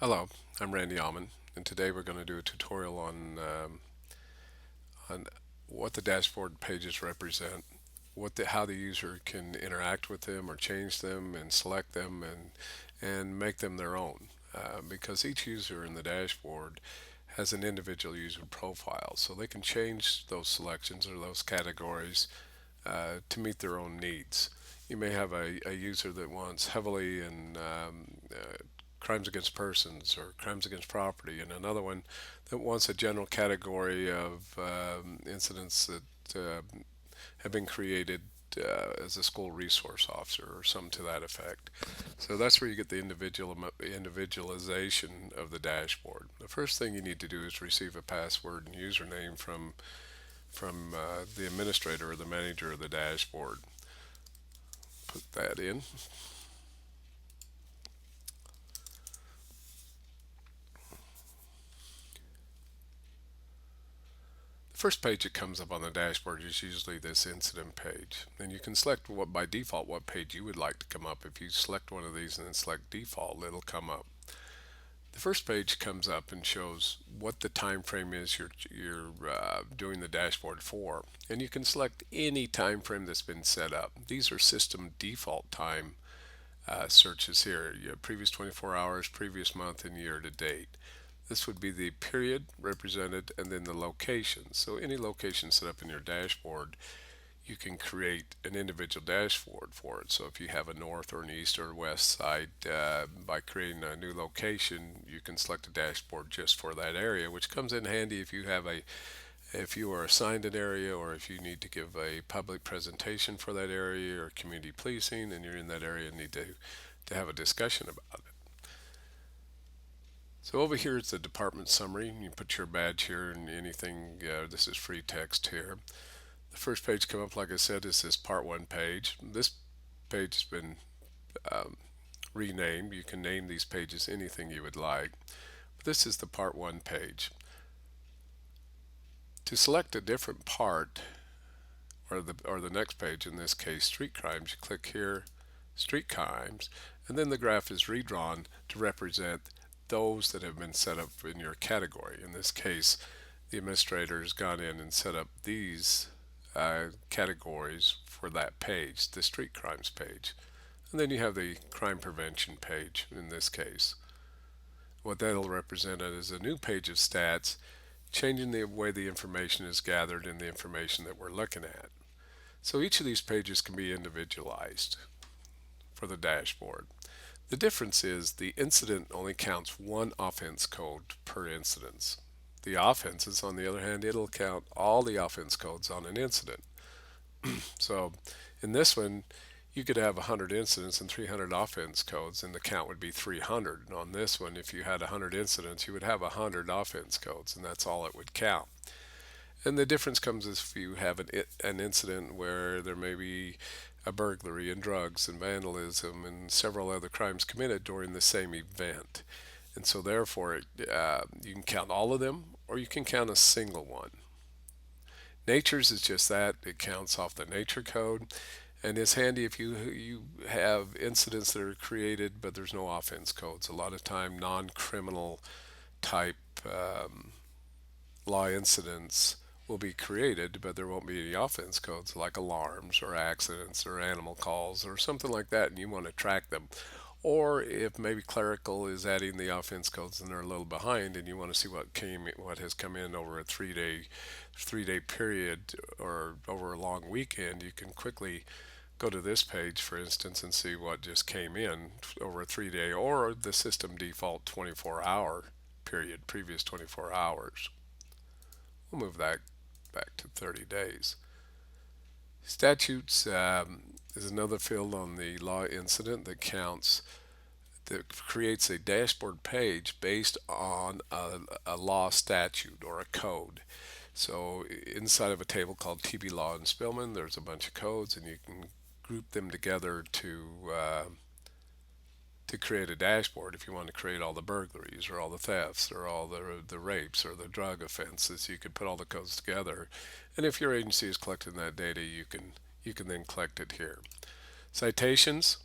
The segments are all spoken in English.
Hello, I'm Randy Alman, and today we're going to do a tutorial on what the dashboard pages represent, how the user can interact with them or change them and select them and make them their own. Because each user in the dashboard has an individual user profile, so they can change those selections or those categories to meet their own needs. You may have a user that wants heavily in crimes against persons or crimes against property, and another one that wants a general category of incidents that have been created as a school resource officer or something to that effect. So that's where you get the individualization of the dashboard. The first thing you need to do is receive a password and username from the administrator or the manager of the dashboard. Put that in. The first page that comes up on the dashboard is usually this incident page. And you can select by default what page you would like to come up. If you select one of these and then select default, it'll come up. The first page comes up and shows what the time frame is you're doing the dashboard for. And you can select any time frame that's been set up. These are system default time searches here. You have previous 24 hours, previous month, and year to date. This would be the period represented and then the location. So any location set up in your dashboard, you can create an individual dashboard for it. So if you have a north or an east or west side, by creating a new location, you can select a dashboard just for that area, which comes in handy if you are assigned an area or if you need to give a public presentation for that area or community policing and you're in that area and need to have a discussion about it. So over here is the department summary. You put your badge here and anything, this is free text here. The first page come up, like I said, is this part one page. This page has been um, renamed. You can name these pages anything you would like. But this is the part one page. To select a different part, or the next page, in this case street crimes, you click here, street crimes, and then the graph is redrawn to represent those that have been set up in your category. In this case, the administrator has gone in and set up these categories for that page, the street crimes page. And then you have the crime prevention page in this case. What that'll represent is a new page of stats, changing the way the information is gathered and the information that we're looking at. So each of these pages can be individualized for the dashboard. The difference is the incident only counts one offense code per incidence. The offenses, on the other hand, it'll count all the offense codes on an incident. So in this one, you could have 100 incidents and 300 offense codes, and the count would be 300. And on this one, if you had 100 incidents, you would have 100 offense codes, and that's all it would count. And the difference comes if you have an incident where there may be a burglary and drugs and vandalism and several other crimes committed during the same event. And so, therefore, you can count all of them or you can count a single one. Nature's is just that, it counts off the nature code. And it's handy if you have incidents that are created, but there's no offense codes. A lot of time, non-criminal type law incidents will be created, but there won't be any offense codes like alarms or accidents or animal calls or something like that, and you want to track them. Or if maybe clerical is adding the offense codes and they're a little behind, and you want to see what has come in over a three day period or over a long weekend, you can quickly go to this page, for instance, and see what just came in over a 3 day or the system default 24-hour period, previous 24 hours. We'll move that back to 30 days. Statutes is another field on the law incident that creates a dashboard page based on a law statute or a code. So inside of a table called TB Law and Spillman, there's a bunch of codes, and you can group them together to create a dashboard. If you want to create all the burglaries or all the thefts or all the rapes or the drug offenses, you could put all the codes together. And if your agency is collecting that data, you can then collect it here. Citations,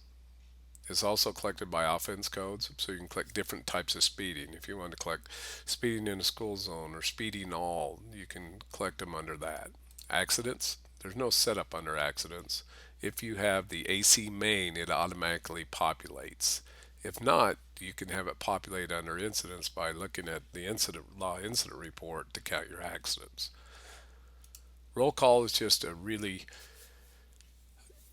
It's also collected by offense codes, so you can collect different types of speeding. If you want to collect speeding in a school zone or speeding all, you can collect them under that. Accidents, there's no setup under accidents. If you have the AC main, it automatically populates. If not, you can have it populate under incidents by looking at the incident law incident report to count your accidents. Roll call is just a really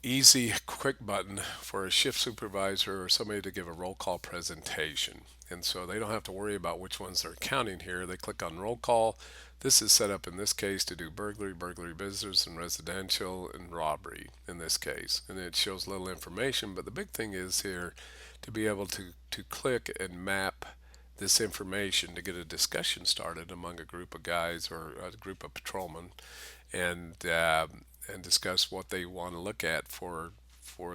easy, quick button for a shift supervisor or somebody to give a roll call presentation. And so they don't have to worry about which ones they're counting here. They click on roll call. This is set up in this case to do burglary, burglary business, and residential, and robbery in this case. And it shows little information, but the big thing is here to be able to click and map this information to get a discussion started among a group of guys or a group of patrolmen, and discuss what they want to look at for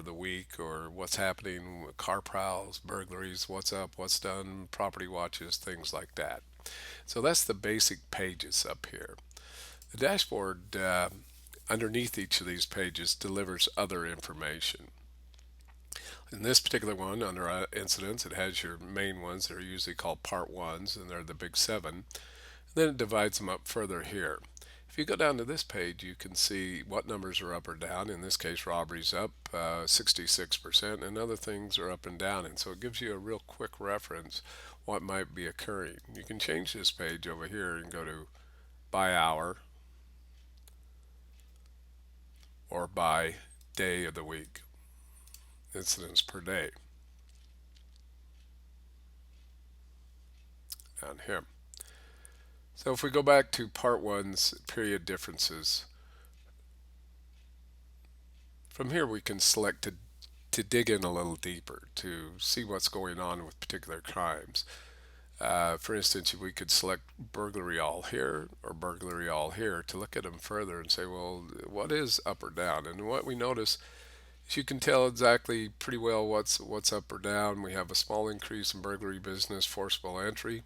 the week, or what's happening with car prowls, burglaries, what's up, what's done, property watches, things like that. So that's the basic pages up here. The dashboard underneath each of these pages delivers other information. In this particular one, under incidents, it has your main ones that are usually called part ones, and they're the big seven. Then it divides them up further here. If you go down to this page, you can see what numbers are up or down. In this case, robbery's up 66%, and other things are up and down. And so it gives you a real quick reference what might be occurring. You can change this page over here and go to by hour or by day of the week, incidents per day, down here. So if we go back to part one's period differences, from here we can select to dig in a little deeper to see what's going on with particular crimes. For instance, we could select burglary all here or burglary all here to look at them further and say, well, what is up or down? And what we notice is you can tell exactly pretty well what's up or down. We have a small increase in burglary business, forcible entry.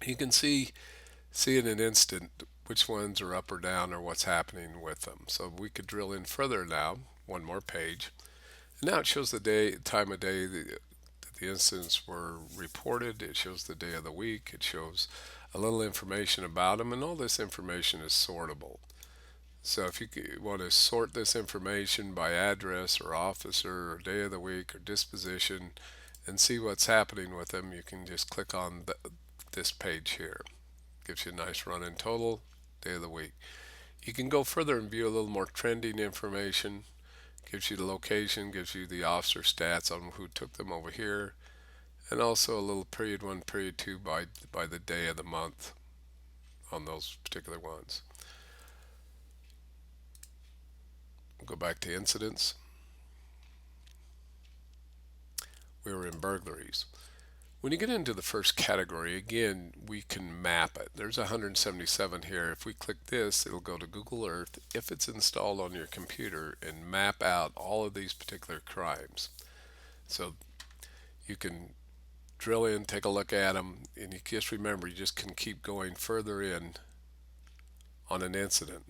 You can see in an instant which ones are up or down or what's happening with them. So we could drill in further now, one more page. And now it shows the time of day that the incidents were reported. It shows the day of the week. It shows a little information about them, and all this information is sortable. So if you want to sort this information by address or officer or day of the week or disposition and see what's happening with them, you can just click on this page here. Gives you a nice run-in total, day of the week. You can go further and view a little more trending information. Gives you the location, gives you the officer stats on who took them over here, and also a little period one, period two by the day of the month on those particular ones. We'll go back to incidents. We were in burglaries. When you get into the first category, again, we can map it. There's 177 here. If we click this, it'll go to Google Earth if it's installed on your computer and map out all of these particular crimes. So you can drill in, take a look at them, and you just remember, you just can keep going further in on an incident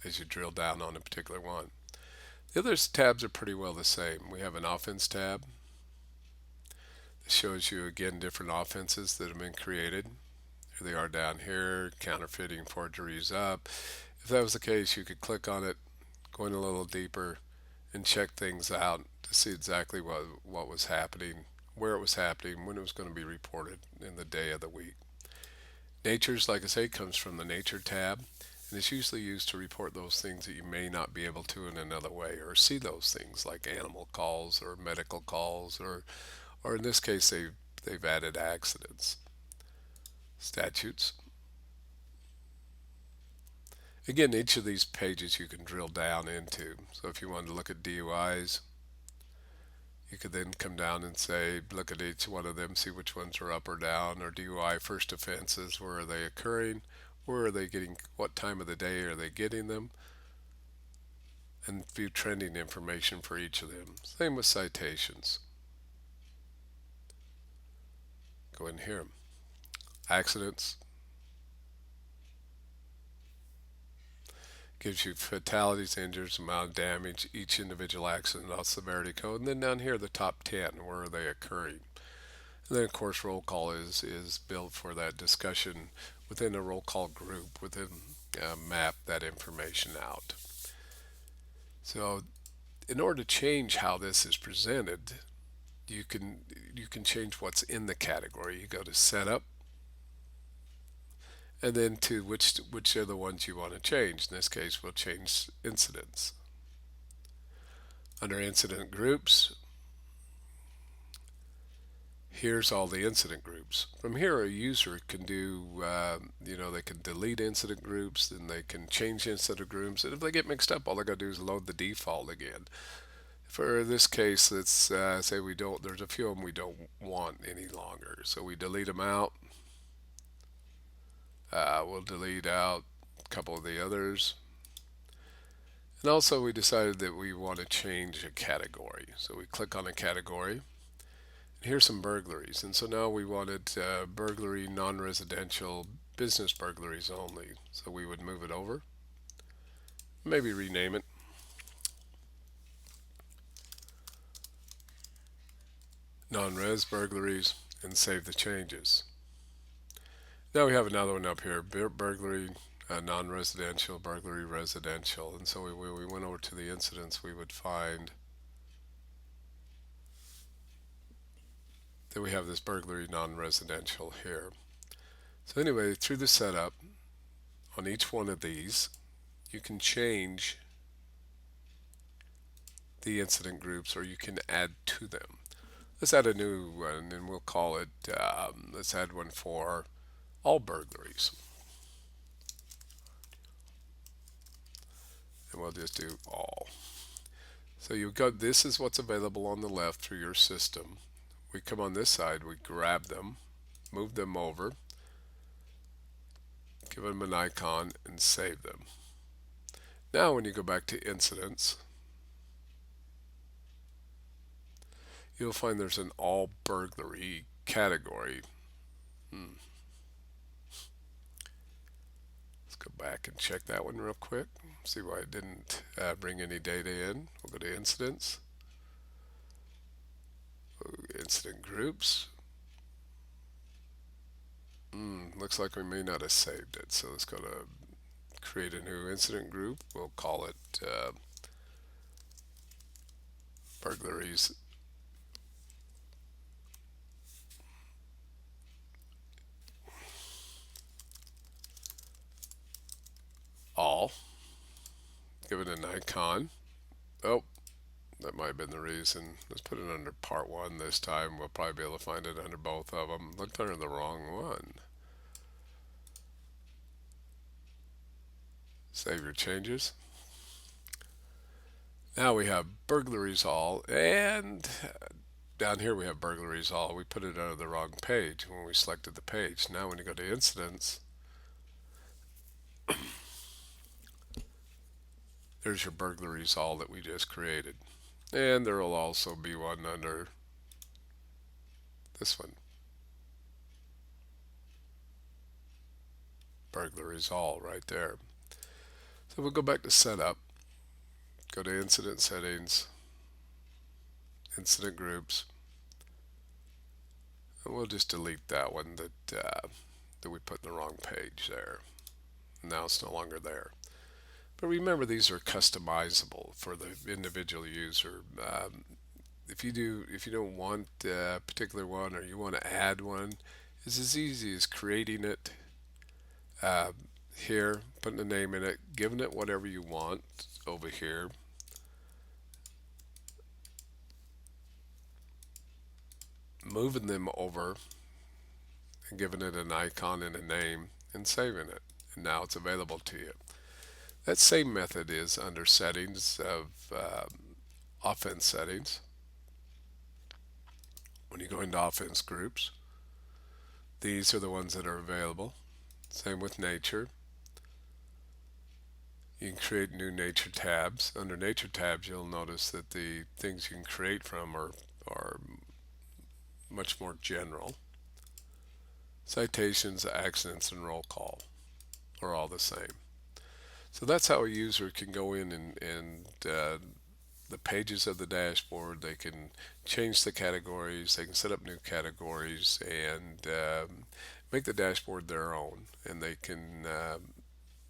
as you drill down on a particular one. The other tabs are pretty well the same. We have an offense tab. It shows you again different offenses that have been created. Here they are down here, counterfeiting, forgeries up. If that was the case, you could click on it, go in a little deeper, and check things out to see exactly what was happening, where it was happening, when it was going to be reported, in the day of the week. Natures, like I say, comes from the Nature tab, and it's usually used to report those things that you may not be able to in another way, or see those things like animal calls or medical calls, or in this case they've added accidents. Statutes. Again, each of these pages you can drill down into. So if you wanted to look at DUIs, you could then come down and say, look at each one of them, see which ones are up or down, or DUI first offenses, where are they occurring, where are they getting, what time of the day are they getting them, and view trending information for each of them. Same with citations. Go in here. Accidents. Gives you fatalities, injuries, amount of damage, each individual accident, all severity code, and then down here the top 10, where are they occurring? And then of course roll call is built for that discussion within a roll call group, within map that information out. So in order to change how this is presented, you can you can change what's in the category. You go to setup, and then to which are the ones you want to change. In this case, we'll change incidents. Under incident groups, here's all the incident groups. From here, a user can do, they can delete incident groups, then they can change incident groups. And if they get mixed up, all they got to do is load the default again. For this case, let's say we don't, there's a few of them we don't want any longer. So we delete them out. We'll delete out a couple of the others. And also we decided that we want to change a category. So we click on a category. Here's some burglaries. And so now we wanted burglary, non-residential, business burglaries only. So we would move it over. Maybe rename it. Non-res burglaries, and save the changes. Now we have another one up here, burglary, non-residential, burglary, residential. And so when we went over to the incidents, we would find that we have this burglary non-residential here. So anyway, through the setup, on each one of these, you can change the incident groups, or you can add to them. Let's add a new one, and we'll call it, let's add one for all burglaries. And we'll just do all. So you've got, this is what's available on the left through your system. We come on this side, we grab them, move them over, give them an icon, and save them. Now when you go back to incidents, you'll find there's an all burglary category. Let's go back and check that one real quick. See why it didn't bring any data in. We'll go to incidents, incident groups. Looks like we may not have saved it. So let's go to create a new incident group. We'll call it burglaries all. Give it an icon. Oh, that might have been the reason. Let's put it under part 1 this time. We'll probably be able to find it under both of them. Looked under the wrong one. Save your changes. Now we have burglaries all, and down here we have burglaries all. We put it under the wrong page when we selected the page. Now when you go to incidents, there's your burglaries all that we just created. And there will also be one under this one. Burglaries all right there. So we'll go back to setup, go to incident settings, incident groups, and we'll just delete that one that we put in the wrong page there. Now it's no longer there. But remember, these are customizable for the individual user. If you don't want a particular one, or you want to add one, it's as easy as creating it here, putting a name in it, giving it whatever you want over here. Moving them over and giving it an icon and a name and saving it. And now it's available to you. That same method is under settings of offense settings. When you go into offense groups, these are the ones that are available. Same with nature. You can create new nature tabs. Under nature tabs, you'll notice that the things you can create from are much more general. Citations, accidents, and roll call are all the same. So that's how a user can go in and the pages of the dashboard. They can change the categories. They can set up new categories and make the dashboard their own. And they can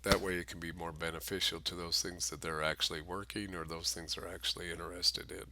that way it can be more beneficial to those things that they're actually working or those things they're actually interested in.